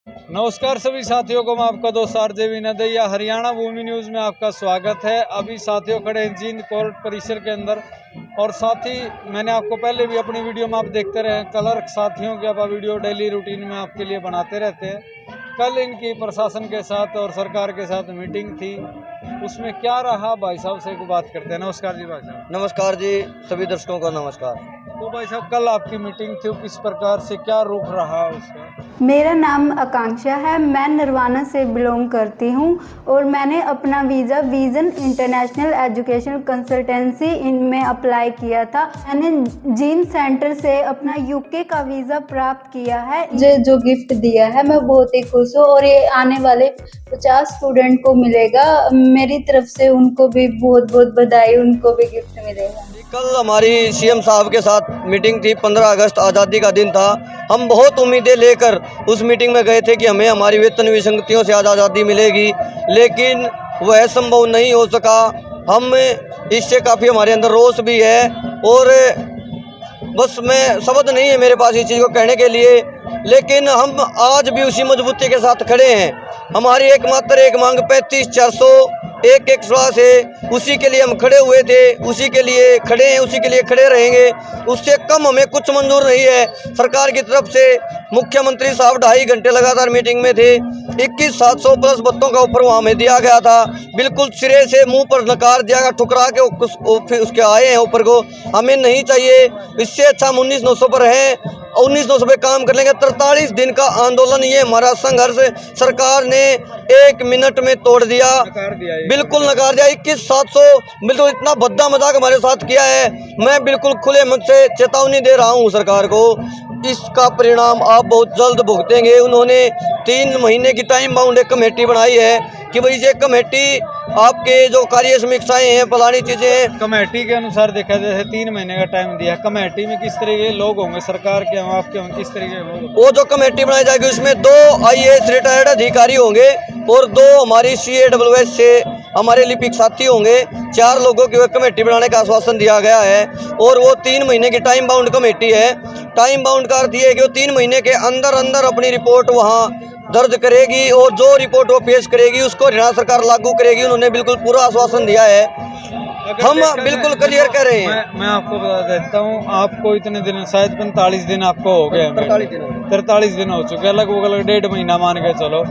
नमस्कार सभी साथियों को, मैं आपका दोस्त आरजे विनोदैया हरियाणा भूमि न्यूज़ में आपका स्वागत है। अभी साथियों खड़े हैं जींद कोर्ट परिसर के अंदर और साथ ही मैंने आपको पहले भी अपनी वीडियो में आप देखते रहे क्लर्क साथियों की आप वीडियो डेली रूटीन में आपके लिए बनाते रहते हैं। कल इनकी प्रशासन के साथ और सरकार के साथ मीटिंग थी, उसमें क्या रहा भाई साहब से एक बात करते हैं। नमस्कार जी भाई साहब। नमस्कार जी, सभी दर्शकों का नमस्कार। तो भाई साहब कल आपकी मीटिंग थी, किस प्रकार से क्या रुख रहा उसका? मेरा नाम आकांक्षा है, मैं नरवाना से बिलोंग करती हूँ और मैंने अपना visa vision international education consultancy इनमें अप्लाई किया था। मैंने जीन सेंटर से अपना यूके का वीज़ा प्राप्त किया है। मुझे जो गिफ्ट दिया है मैं बहुत ही खुश हूँ और ये आने वाले 50 स्टूडेंट को मिलेगा। मेरी तरफ से उनको भी बहुत बहुत बधाई, उनको भी गिफ्ट मिलेगा। कल हमारी सीएम साहब के साथ मीटिंग थी। 15 अगस्त आज़ादी का दिन था। हम बहुत उम्मीदें लेकर उस मीटिंग में गए थे कि हमें हमारी वेतन विसंगतियों से आज़ादी मिलेगी, लेकिन वह संभव नहीं हो सका। हम इससे काफ़ी हमारे अंदर रोष भी है और बस मैं शब्द नहीं है मेरे पास इस चीज़ को कहने के लिए, लेकिन हम आज भी उसी मजबूती के साथ खड़े हैं। हमारी एकमात्र एक मांग 35,401 से उसी के लिए हम खड़े हुए थे, उसी के लिए खड़े हैं, उसी के लिए खड़े रहेंगे। उससे कम हमें कुछ मंजूर नहीं है। सरकार की तरफ से मुख्यमंत्री साहब 2.5 घंटे लगातार मीटिंग में थे। 21,700 प्लस बत्तों का ऑफर वहाँ में दिया गया था। बिल्कुल सिरे से मुंह पर नकार दिया गया, ठुकरा के उसके आए हैं ऊपर को। हमें नहीं चाहिए। इससे अच्छा हम 19,900 पर हैं, 19,900 पे काम कर लेंगे। 43 दिन का आंदोलन, ये हमारा संघर्ष सरकार ने 1 मिनट में तोड़ दिया, बिल्कुल नकार दिया। 21,700 बिल्कुल इतना भद्दा मजाक हमारे साथ किया है। मैं बिल्कुल खुले मन से चेतावनी दे रहा हूँ सरकार को, इसका परिणाम आप बहुत जल्द भुगतेंगे। उन्होंने 3 महीने की टाइम बाउंड एक कमेटी बनाई है कि भाई ये कमेटी आपके जो कार्य समीक्षाएं हैं, फलानी चीजें हैं। कमेटी के अनुसार देखा जाए 3 महीने का टाइम दिया। कमेटी में किस तरह के लोग होंगे, सरकार के हों, आपके हों, किस तरह के? वो जो कमेटी बनाई जाएगी उसमें 2 IAS रिटायर्ड अधिकारी होंगे और 2 हमारी CAWS से हमारे लिपिक साथी होंगे। 4 लोगों की वह कमेटी बनाने का आश्वासन दिया गया है और वो 3 महीने की टाइम बाउंड कमेटी है। टाइम बाउंड का अर्थ ये है कि वो 3 महीने के अंदर अंदर अपनी रिपोर्ट वहाँ दर्ज करेगी और जो रिपोर्ट वो पेश करेगी उसको हरियाणा सरकार लागू करेगी। उन्होंने बिल्कुल पूरा आश्वासन दिया है। हम बिल्कुल क्लियर कह रहे हैं। मैं आपको बता देता हूँ, आपको इतने दिन, शायद 45 दिन आपको हो गए, 43 दिन हो चुके, लगभग 1.5 महीना मान के चलो।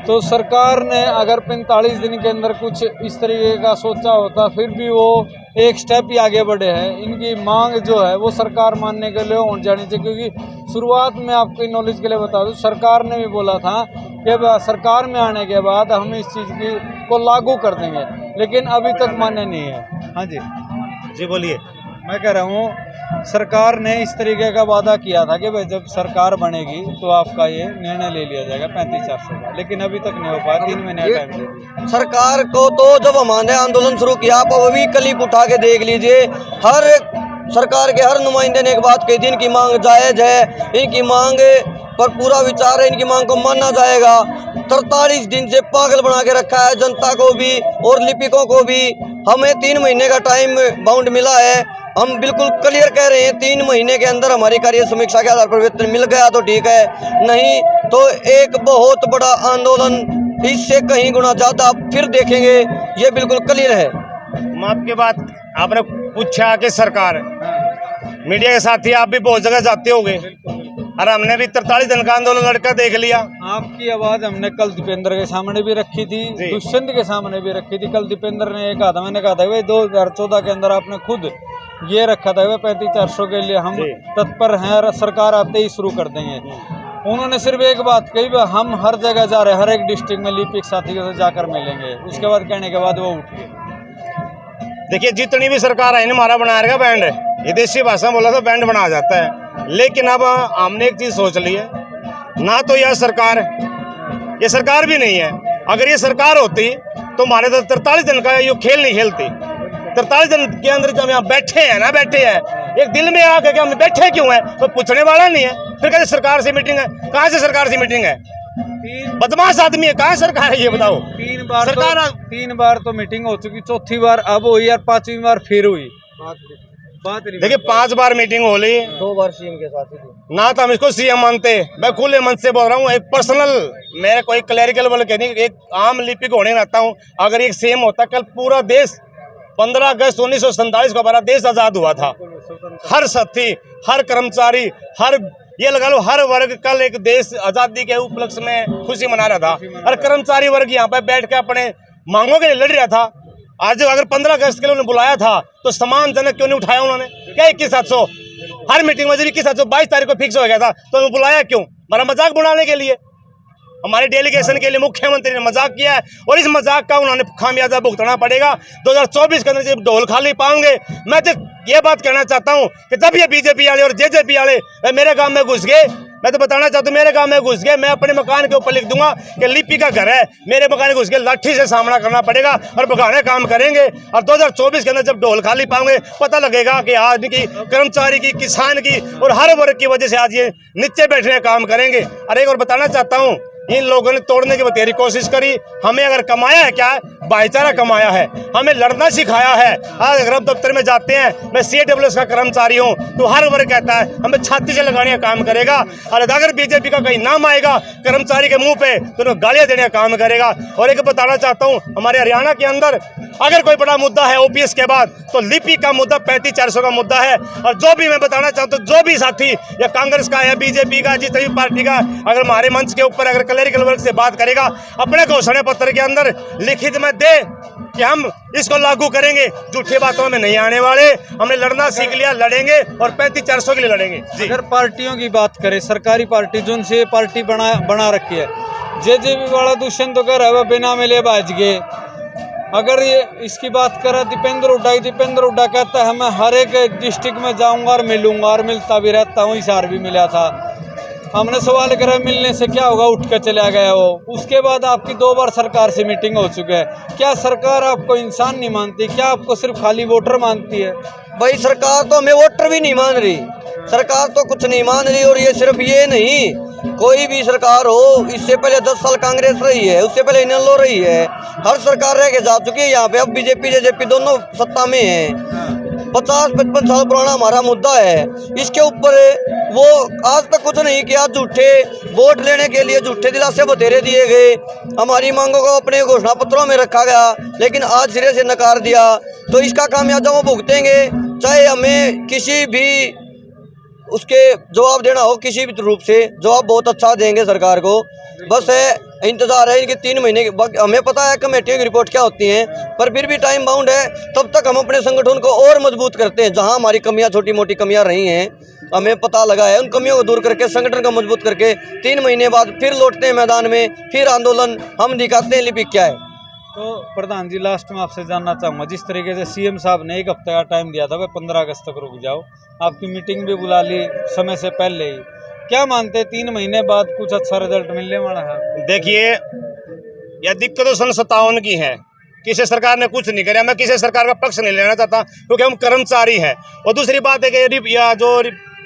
तो सरकार ने अगर 45 दिन के अंदर कुछ इस तरीके का सोचा होता, फिर भी वो एक स्टेप ही आगे बढ़े हैं। इनकी मांग जो है वो सरकार मानने के लिए होनी जानी चाहिए, क्योंकि शुरुआत में आपकी नॉलेज के लिए बता दूं, सरकार ने भी बोला था कि सरकार में आने के बाद हम इस चीज़ को लागू कर देंगे, लेकिन अभी तक मान्य नहीं है। हाँ जी बोलिए। मैं कह रहा हूँ सरकार ने इस तरीके का वादा किया था कि भाई जब सरकार बनेगी तो आपका ये निर्णय ले लिया जाएगा 35,400 का, लेकिन अभी तक नहीं हो पाया। 3 महीने का टाइम दे दिया सरकार को। तो जब हमने आंदोलन शुरू किया, आप अभी क्लिप उठा के देख लीजिए, हर सरकार के हर नुमाइंदे ने एक बात कही थी, इनकी मांग जायज है, इनकी मांग पर पूरा विचार है, इनकी मांग को माना जाएगा। 43 दिन से पागल बना के रखा है जनता को भी और लिपिकों को भी। हमें 3 महीने का टाइम बाउंड मिला है। हम बिल्कुल क्लियर कह रहे हैं, 3 महीने के अंदर हमारी कार्य समीक्षा के आधार पर वेतन मिल गया तो ठीक है, नहीं तो एक बहुत बड़ा आंदोलन, इससे कहीं गुना ज्यादा फिर देखेंगे। ये बिल्कुल क्लियर है। मैं आपके बात आपने पूछा कि सरकार, मीडिया के साथी आप भी बहुत जगह जाते होंगे और हमने भी 43 दिन का आंदोलन लड़का देख लिया। आपकी आवाज हमने कल दीपेंद्र के सामने भी रखी थी, दुष्यंत के सामने भी रखी थी। कल दीपेंद्र ने कहा था, मैंने कहा था भाई 2014 के अंदर आपने खुद ये रखा था 35,400 के लिए हम तत्पर हैं और सरकार आते ही शुरू कर देंगे। उन्होंने सिर्फ एक बात कही, हम हर जगह जा रहे हैं, हर एक डिस्ट्रिक्ट में लिपिक साथियों से जाकर मिलेंगे। उसके बाद कहने के बाद वो उठ गए। देखिए, जितनी भी सरकार है हमारा बना रहेगा बैंड, ये देसी भाषा बोला तो बैंड बना जाता है। लेकिन अब हमने एक चीज सोच ली है, ना तो यह सरकार, ये सरकार भी नहीं है। अगर ये सरकार होती तो हमारे तो 43 दिन का ये खेल नहीं खेलती। 43 दिन के अंदर जब यहाँ बैठे हैं ना, बैठे हैं एक दिल में आके कि हम बैठे क्यों हैं, तो पूछने वाला नहीं है। फिर कहते सरकार से मीटिंग है। कहाँ से सरकार से मीटिंग है? बदमाश आदमी है, कहाँ सरकार है ये बताओ। 3 बार सरकार 3 बार तो मीटिंग हो चुकी, 4थी बार अब हुई और 5वीं बार फिर हुई। बात नहीं देखिए 5 बार मीटिंग हो ली, 2 बार सीएम के साथ ही थी। ना तो हम इसको सीएम मानते। मैं खुले मन से बोल रहा हूँ, एक पर्सनल, मेरा कोई क्लैरिकल वाला कह नहीं, एक आम लिपिक होने रहता हूँ। अगर एक सीएम होता, कल पूरा देश 15 अगस्त 1947 को हमारा देश आजाद हुआ था। हर साथी, हर कर्मचारी, हर ये लगा लो हर वर्ग कल एक देश आजादी के उपलक्ष्य में खुशी मना रहा था। हर कर्मचारी वर्ग यहाँ पे बैठ के अपने मांगों के लिए लड़ रहा था। आज अगर 15 अगस्त के लिए उन्होंने बुलाया था तो सम्मानजनक क्यों नहीं उठाया उन्होंने? क्या 21,700 हर मीटिंग में जब 21,700 22 तारीख को फिक्स हो गया था तो उन्होंने बुलाया क्यों? हमारा मजाक बनाने के लिए, हमारे डेलीगेशन के लिए मुख्यमंत्री ने मजाक किया है और इस मजाक का उन्होंने खामियाजा भुगतना पड़ेगा। 2024 के अंदर जब ढोल खाली पाऊंगे, मैं तो ये बात कहना चाहता हूँ कि जब ये बीजेपी वाले और जेजेपी वाले मेरे गांव में घुस गए, मैं तो बताना चाहता हूँ मेरे गांव में घुस गए, मैं अपने मकान के ऊपर लिख दूंगा कि लिपि का घर है, मेरे मकान में घुस गए, लाठी से सामना करना पड़ेगा और भगाने काम करेंगे। और 2024 के अंदर जब ढोल खाली पाएंगे पता लगेगा कि आज की कर्मचारी की, किसान की और हर वर्ग की वजह से आज ये नीचे बैठने काम करेंगे। और एक और बताना चाहता हूँ, इन लोगों ने तोड़ने की बतेरी कोशिश करी। हमें अगर कमाया है क्या? भाईचारा कमाया है, हमें लड़ना सिखाया है। आज अगर हम दफ्तर में जाते हैं, मैं CWS का कर्मचारी हूँ, तो हर वर्ग कहता है हमें छाती से लगाने का काम करेगा। और अगर बीजेपी का कहीं नाम आएगा कर्मचारी के मुंह पे तो गालियां देने का काम करेगा। और एक बताना चाहता हूँ, हमारे हरियाणा के अंदर अगर कोई बड़ा मुद्दा है OPS के बाद तो लिपि का मुद्दा 35,400 का मुद्दा है। और जो भी मैं बताना चाहता हूँ, जो भी साथी या कांग्रेस का या बीजेपी का, जिस भी पार्टी का अगर हमारे मंच के ऊपर अगर क्लैरिकल वर्ग से बात करेगा, अपने घोषणा पत्र के अंदर लिखित में दे कि हम इसको लागू करेंगे। झूठी बातों में नहीं आने वाले, हमने लड़ना सीख लिया, लड़ेंगे और 35,400 के लिए लड़ेंगे। अगर पार्टियों की बात करें, सरकारी पार्टी जो उनसे पार्टी बना रखी है, जेजेपी वाला दुष्यंत तो कह रहा है बिना मिले बाज गए। अगर ये इसकी बात करें दीपेंद्र हुड्डा कहता है मैं हर एक डिस्ट्रिक्ट में जाऊंगा और मिलूंगा, और मिलता भी रहता हूँ। इस बार भी मिला था। हमने सवाल करा मिलने से क्या होगा, उठ कर चला गया वो। उसके बाद आपकी 2 बार सरकार से मीटिंग हो चुकी है। क्या सरकार आपको इंसान नहीं मानती? क्या आपको सिर्फ खाली वोटर मानती है? भाई सरकार तो हमें वोटर भी नहीं मान रही, सरकार तो कुछ नहीं मान रही। और ये सिर्फ ये नहीं, कोई भी सरकार हो, इससे पहले 10 साल कांग्रेस रही है, उससे पहले इनेलो रही है, हर सरकार रह के जा चुकी है यहाँ पे। अब बीजेपी जेजेपी दोनों सत्ता में है। 50-55 साल पुराना हमारा मुद्दा है, इसके ऊपर वो आज तक कुछ नहीं किया। झूठे वोट लेने के लिए झूठे दिलासे बतेरे दिए गए, हमारी मांगों को अपने घोषणा पत्रों में रखा गया, लेकिन आज सिरे से नकार दिया। तो इसका खामियाजा वो भुगतेंगे, चाहे हमें किसी भी उसके जवाब देना हो, किसी भी रूप से जवाब बहुत अच्छा देंगे सरकार को। बस है इंतजार है इनके 3 महीने के। हमें पता है कमेटियों की रिपोर्ट क्या होती हैं, पर फिर भी टाइम बाउंड है। तब तक हम अपने संगठन को और मजबूत करते हैं। जहां हमारी कमियां, छोटी मोटी कमियां रही हैं, हमें पता लगा है, उन कमियों को दूर करके संगठन को मजबूत करके 3 महीने बाद फिर लौटते हैं मैदान में, फिर आंदोलन हम दिखाते हैं लिपिक क्या है। तो प्रधान जी, लास्ट में आपसे जानना चाहूँगा, जिस तरीके से CM साहब ने 1 हफ्ते का टाइम दिया था, वह 15 अगस्त तक रुक जाओ, आपकी मीटिंग भी बुला ली समय से पहले ही, क्या मानते 3 महीने बाद कुछ अच्छा रिजल्ट मिलने वाला है? देखिए, यह दिक्कत तो सन 57 की है, किसी सरकार ने कुछ नहीं किया। मैं किसी सरकार का पक्ष नहीं लेना चाहता क्योंकि हम कर्मचारी हैं। और दूसरी बात है कि जो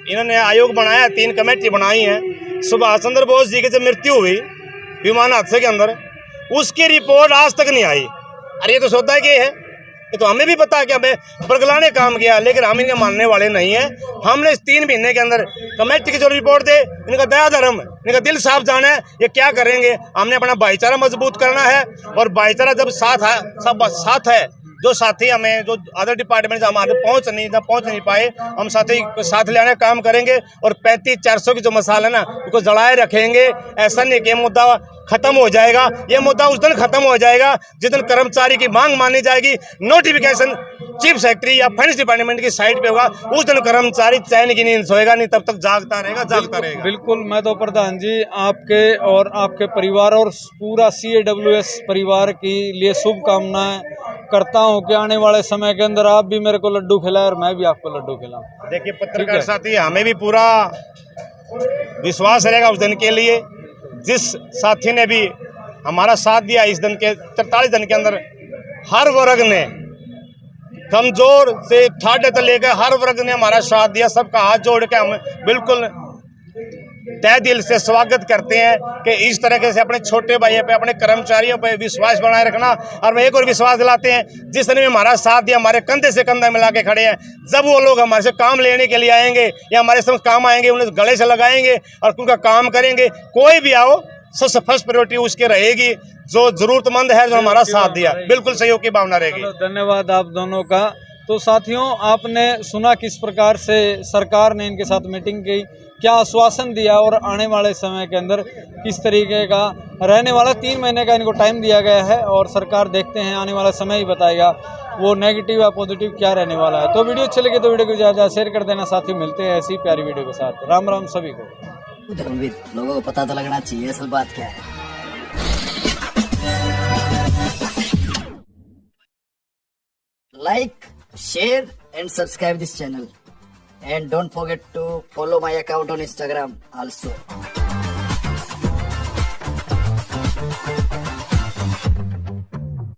इन्होंने आयोग बनाया, 3 कमेटी बनाई है। सुभाष चंद्र बोस जी की जब मृत्यु हुई विमान हादसे के अंदर, उसकी रिपोर्ट आज तक नहीं आई। अरे ये तो सौदा है कि है, ये तो हमें भी पता है कि हमें बरगलाने काम किया, लेकिन हम इनके मानने वाले नहीं हैं। हमने इस 3 महीने के अंदर कमेटी की जो रिपोर्ट दे, इनका दया धर्म, इनका दिल साफ जाना है ये क्या करेंगे। हमने अपना भाईचारा मजबूत करना है, और भाईचारा जब साथ है, सब साथ है, जो साथी हमें जो अदर डिपार्टमेंट हमारे पहुंच नहीं पाए, हम साथी साथ ले आने काम करेंगे। और 35,400 की जो मसाला है ना, उसको जलाए रखेंगे। ऐसा नहीं कि मुद्दा खत्म हो जाएगा, ये मुद्दा उस दिन खत्म हो जाएगा जिस दिन कर्मचारी की मांग मानी जाएगी। नोटिफिकेशन चीफ सेक्रेटरी या फाइनेंस डिपार्टमेंट की साइट पे होगा, उस दिन कर्मचारी चैन की नींद सोएगा नहीं, तब तक जागता रहेगा। बिल्कुल। मैं तो प्रधान जी आपके और आपके परिवार और पूरा CAWS परिवार के लिए शुभकामनाएं करता हूं कि आने वाले समय के अंदर आप भी मेरे को लड्डू खिलाएं और मैं भी आपको लड्डू खिलाऊं। देखिए पत्रकार साथी, हमें भी पूरा विश्वास रहेगा उस दिन के लिए। जिस साथी ने भी हमारा साथ दिया इस दिन के 43 दिन के अंदर, हर वर्ग ने, कमजोर से ठाडे तक लेकर हर वर्ग ने हमारा साथ दिया। सबका हाथ जोड़ के हम बिल्कुल तहे दिल से स्वागत करते हैं कि इस तरीके से अपने छोटे भाइयों पे, अपने कर्मचारियों पे विश्वास बनाए रखना। और मैं एक और विश्वास दिलाते हैं, जिसने भी हमारा साथ दिया, हमारे कंधे से कंधा मिला के खड़े हैं, जब वो लोग हमारे से काम लेने के लिए आएंगे या हमारे संग काम आएंगे, उन्हें गले से लगाएंगे और उनका काम करेंगे। कोई भी आओ, सबसे फर्स्ट प्रायोरिटी उसके रहेगी जो जरूरतमंद है, जो हमारा साथ दिया, बिल्कुल सहयोग की भावना रहेगी। धन्यवाद आप दोनों का। तो साथियों, आपने सुना किस प्रकार से सरकार ने इनके साथ मीटिंग की, क्या आश्वासन दिया और आने वाले समय के अंदर किस तरीके का रहने वाला। 3 महीने का इनको टाइम दिया गया है और सरकार देखते हैं आने वाला समय ही बताएगा वो नेगेटिव या पॉजिटिव क्या रहने वाला है। तो वीडियो अच्छी लगे तो वीडियो को ज़्यादा शेयर कर देना। साथियों, मिलते हैं ऐसी प्यारी वीडियो के साथ। राम राम सभी को। धर्मवीर, लोगों को पता तो लगना चाहिए असल बात क्या है। Like, share and subscribe this channel, and don't forget to follow my account on Instagram also.